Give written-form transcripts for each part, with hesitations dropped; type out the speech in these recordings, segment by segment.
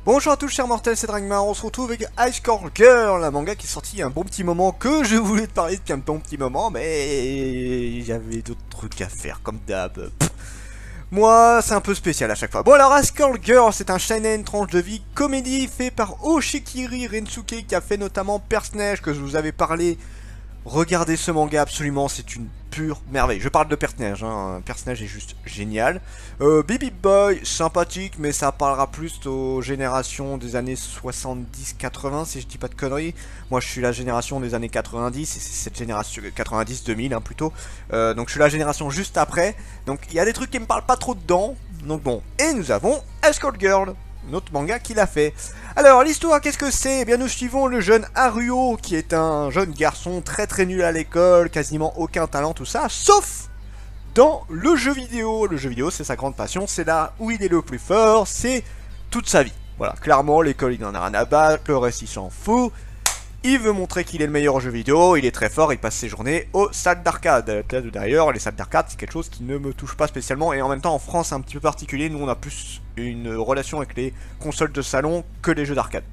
Bonjour à tous chers mortels, c'est Dragmar, on se retrouve avec Ice Core Girl, un manga qui est sorti il y a un bon petit moment, que je voulais te parler depuis un bon petit moment, mais j'avais d'autres trucs à faire, comme d'hab. Moi, c'est un peu spécial à chaque fois. Bon alors, Ice Core Girl, c'est un shonen tranche de vie comédie fait par Oshikiri Rensuke, qui a fait notamment Personnage, que je vous avais parlé. Regardez ce manga absolument, c'est une pure merveille. Je parle de Personnage, hein. Personnage est juste génial. Baby Boy, sympathique, mais ça parlera plus aux générations des années 70-80, si je dis pas de conneries. Moi, je suis la génération des années 90, et c'est cette génération 90-2000 hein, plutôt. Donc je suis la génération juste après. Donc il y a des trucs qui me parlent pas trop dedans. Donc bon, et nous avons Escort Girl, notre manga qu'il a fait. Alors l'histoire, qu'est-ce que c'est? Eh bien nous suivons le jeune Haruo, qui est un jeune garçon très nul à l'école, quasiment aucun talent, tout ça, sauf dans le jeu vidéo. Le jeu vidéo, c'est sa grande passion, c'est là où il est le plus fort, c'est toute sa vie. Voilà, clairement, l'école il en a rien à battre, le reste il s'en fout. Il veut montrer qu'il est le meilleur au jeu vidéo, il est très fort, il passe ses journées aux salles d'arcade. D'ailleurs, les salles d'arcade, c'est quelque chose qui ne me touche pas spécialement, et en même temps, en France, c'est un petit peu particulier. Nous, on a plus une relation avec les consoles de salon que les jeux d'arcade.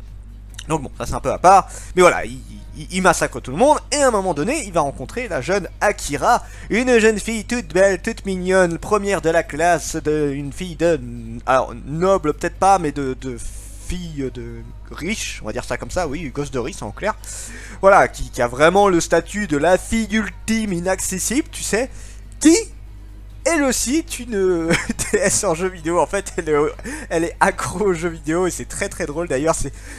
Donc bon, ça c'est un peu à part, mais voilà, il massacre tout le monde, et à un moment donné, il va rencontrer la jeune Akira, une jeune fille toute belle, toute mignonne, première de la classe, une fille de... alors, noble peut-être pas, mais de fille de riche, on va dire ça comme ça, oui, gosse de riche en clair. Voilà, qui a vraiment le statut de la fille ultime inaccessible, tu sais, qui... elle aussi est une DS en jeu vidéo. En fait, elle est accro aux jeux vidéo et c'est très drôle. D'ailleurs,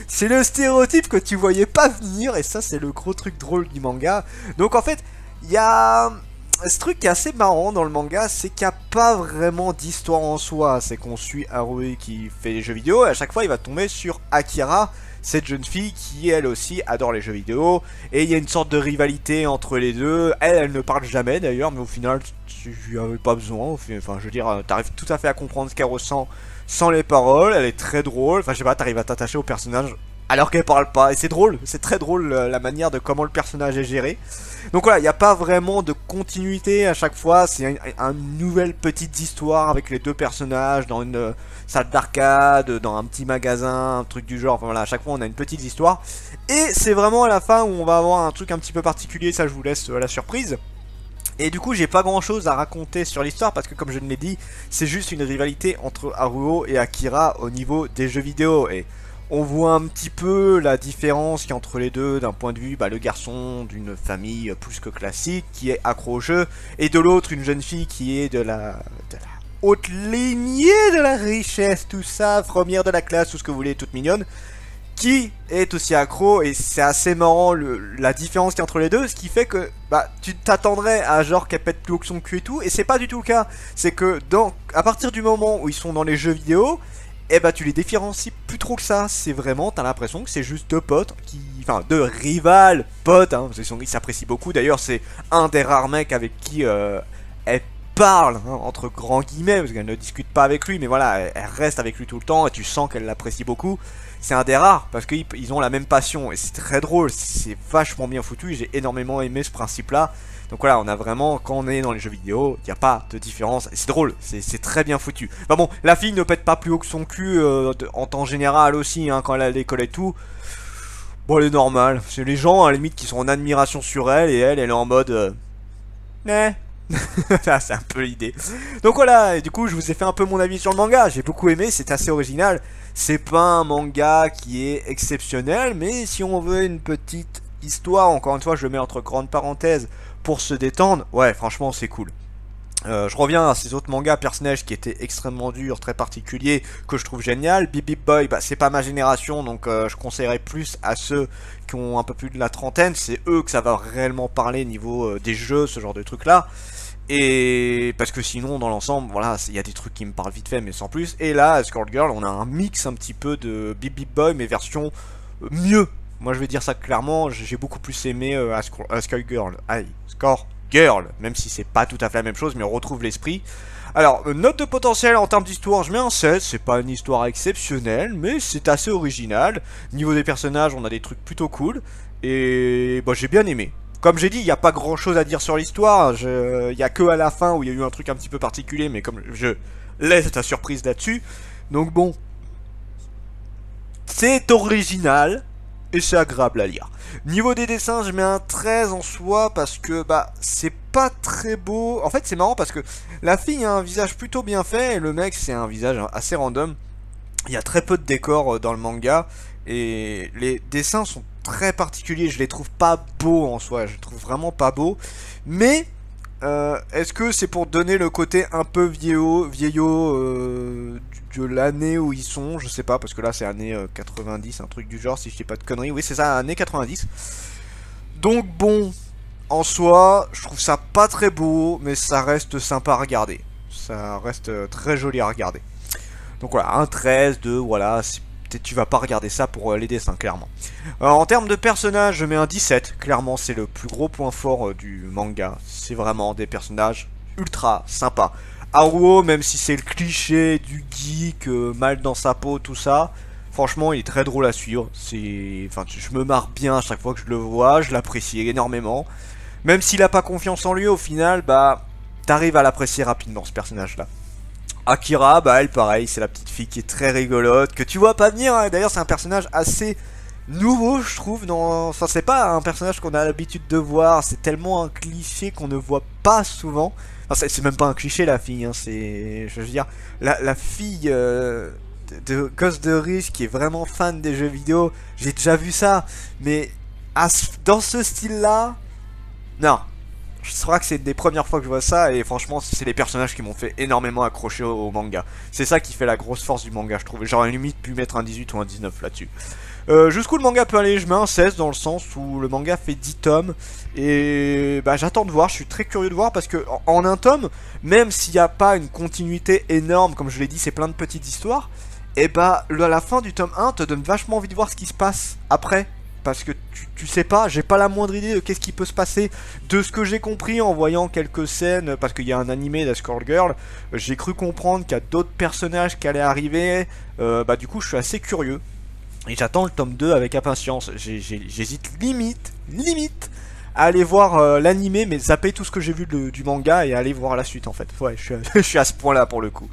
c'est le stéréotype que tu voyais pas venir, et ça, c'est le gros truc drôle du manga. Donc, en fait, il y a ce truc qui est assez marrant dans le manga, c'est qu'il n'y a pas vraiment d'histoire en soi. C'est qu'on suit Haruhi qui fait les jeux vidéo, et à chaque fois, il va tomber sur Akira, cette jeune fille qui elle aussi adore les jeux vidéo, et il y a une sorte de rivalité entre les deux. Elle ne parle jamais d'ailleurs, mais au final tu lui avais pas besoin. Enfin je veux dire, t'arrives tout à fait à comprendre ce qu'elle ressent sans les paroles. Elle est très drôle, enfin je sais pas, t'arrives à t'attacher au personnage alors qu'elle parle pas, et c'est drôle, c'est très drôle la manière de comment le personnage est géré. Donc voilà, il n'y a pas vraiment de continuité à chaque fois, c'est une nouvelle petite histoire avec les deux personnages dans une salle d'arcade, dans un petit magasin, un truc du genre. Enfin voilà, à chaque fois on a une petite histoire. Et c'est vraiment à la fin où on va avoir un truc un petit peu particulier, ça je vous laisse la surprise. Et du coup j'ai pas grand chose à raconter sur l'histoire, parce que comme je l'ai dit, c'est juste une rivalité entre Haruo et Akira au niveau des jeux vidéo. Et on voit un petit peu la différence qu'il y a entre les deux d'un point de vue, le garçon d'une famille plus que classique qui est accro au jeu, et de l'autre une jeune fille qui est de la haute lignée de la richesse, tout ça, première de la classe, tout ce que vous voulez, toute mignonne, qui est aussi accro. Et c'est assez marrant la différence qu'il y a entre les deux, ce qui fait que tu t'attendrais à genre qu'elle pète plus haut que son cul et tout, et c'est pas du tout le cas. C'est que à partir du moment où ils sont dans les jeux vidéo, tu les différencies plus trop que ça. C'est vraiment, t'as l'impression que c'est juste deux potes enfin deux rivales potes, hein, ils s'apprécient beaucoup. D'ailleurs c'est un des rares mecs avec qui elle parle, hein, entre grands guillemets, parce qu'elle ne discute pas avec lui, mais voilà, elle reste avec lui tout le temps, et tu sens qu'elle l'apprécie beaucoup. C'est un des rares, parce qu'ils ont la même passion, et c'est très drôle, c'est vachement bien foutu, j'ai énormément aimé ce principe-là. Donc voilà, on a vraiment, quand on est dans les jeux vidéo, il n'y a pas de différence, et c'est drôle, c'est très bien foutu. Enfin bon, la fille ne pète pas plus haut que son cul, en temps général aussi, hein, quand elle est à l'école et tout. Bon, elle est normale, c'est les gens, à la limite, qui sont en admiration sur elle, et elle est en mode... c'est un peu l'idée. Donc voilà, et du coup je vous ai fait un peu mon avis sur le manga. J'ai beaucoup aimé, c'est assez original. C'est pas un manga qui est exceptionnel, mais si on veut une petite histoire, encore une fois je le mets entre grandes parenthèses, pour se détendre, ouais franchement c'est cool. Je reviens à ces autres mangas personnages qui étaient extrêmement durs, très particuliers, que je trouve génial. Bip Boy, c'est pas ma génération, donc je conseillerais plus à ceux qui ont un peu plus de la trentaine. C'est eux que ça va réellement parler niveau des jeux, ce genre de trucs là. Et parce que sinon dans l'ensemble, voilà, il y a des trucs qui me parlent vite fait mais sans plus. Et là, Escort Girl, on a un mix un petit peu de Bip Boy mais version mieux. Moi je vais dire ça clairement, j'ai beaucoup plus aimé Escort Girl. Aïe, Score Girl, même si c'est pas tout à fait la même chose, mais on retrouve l'esprit. Alors, note de potentiel en termes d'histoire, je mets un 16, c'est pas une histoire exceptionnelle, mais c'est assez original. Niveau des personnages, on a des trucs plutôt cool, et j'ai bien aimé. Comme j'ai dit, il n'y a pas grand chose à dire sur l'histoire, il n'y a que à la fin où il y a eu un truc un petit peu particulier, mais comme je laisse ta surprise là-dessus, donc bon, c'est original et c'est agréable à lire. Niveau des dessins, je mets un 13 en soi parce que bah c'est pas très beau. En fait, c'est marrant parce que la fille a un visage plutôt bien fait et le mec c'est un visage assez random. Il y a très peu de décors dans le manga et les dessins sont très particuliers. Je les trouve pas beaux en soi, je les trouve vraiment pas beaux. Mais est-ce que c'est pour donner le côté un peu vieillot de l'année où ils sont? Je sais pas, parce que là c'est année 90, un truc du genre, si je dis pas de conneries. Oui, c'est ça, année 90. Donc bon, en soi, je trouve ça pas très beau, mais ça reste sympa à regarder. Ça reste très joli à regarder. Donc voilà, un 13, 2, voilà, tu vas pas regarder ça pour les dessins, clairement. En termes de personnages, je mets un 17. Clairement, c'est le plus gros point fort du manga. C'est vraiment des personnages ultra sympas. Haruo, même si c'est le cliché du geek, mal dans sa peau, tout ça, franchement, il est très drôle à suivre. Enfin, je me marre bien à chaque fois que je le vois, je l'apprécie énormément. Même s'il a pas confiance en lui, au final, bah, t'arrives à l'apprécier rapidement, ce personnage-là. Akira, bah elle pareil, c'est la petite fille qui est très rigolote, que tu vois pas venir, hein. D'ailleurs c'est un personnage assez nouveau je trouve, enfin c'est pas un personnage qu'on a l'habitude de voir, c'est tellement un cliché qu'on ne voit pas souvent. Enfin, c'est même pas un cliché la fille, hein. C'est, je veux dire, la fille de Ghost de Riche qui est vraiment fan des jeux vidéo, j'ai déjà vu ça, mais dans ce style là, non. Je crois que c'est une des premières fois que je vois ça et franchement c'est les personnages qui m'ont fait énormément accrocher au manga. C'est ça qui fait la grosse force du manga je trouve. J'aurais limite pu mettre un 18 ou un 19 là-dessus. Jusqu'où le manga peut aller, je mets un 16 dans le sens où le manga fait 10 tomes. Et bah j'attends de voir, je suis très curieux de voir parce que en un tome, même s'il n'y a pas une continuité énorme, comme je l'ai dit c'est plein de petites histoires, et bah à la fin du tome 1 te donne vachement envie de voir ce qui se passe après. Parce que tu sais pas, j'ai pas la moindre idée de qu'est-ce qui peut se passer. De ce que j'ai compris en voyant quelques scènes, parce qu'il y a un animé d'Escort Girl, j'ai cru comprendre qu'il y a d'autres personnages qui allaient arriver. Bah du coup je suis assez curieux. Et j'attends le tome 2 avec impatience. J'hésite limite à aller voir l'animé, mais zapper tout ce que j'ai vu du manga et aller voir la suite en fait. Ouais, je suis à ce point là pour le coup.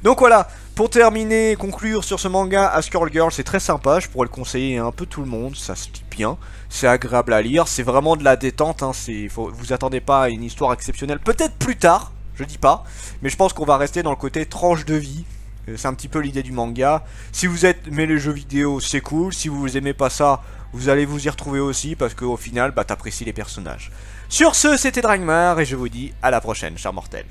Donc voilà, pour terminer, conclure sur ce manga, Ask-Girl Girl, c'est très sympa, je pourrais le conseiller à un peu tout le monde, ça se lit bien, c'est agréable à lire, c'est vraiment de la détente, hein, vous attendez pas à une histoire exceptionnelle, peut-être plus tard, je dis pas, mais je pense qu'on va rester dans le côté tranche de vie. C'est un petit peu l'idée du manga. Si vous aimez les jeux vidéo, c'est cool. Si vous aimez pas ça, vous allez vous y retrouver aussi parce qu'au final, bah, t'apprécies les personnages. Sur ce, c'était Dragmar et je vous dis à la prochaine, chers mortels.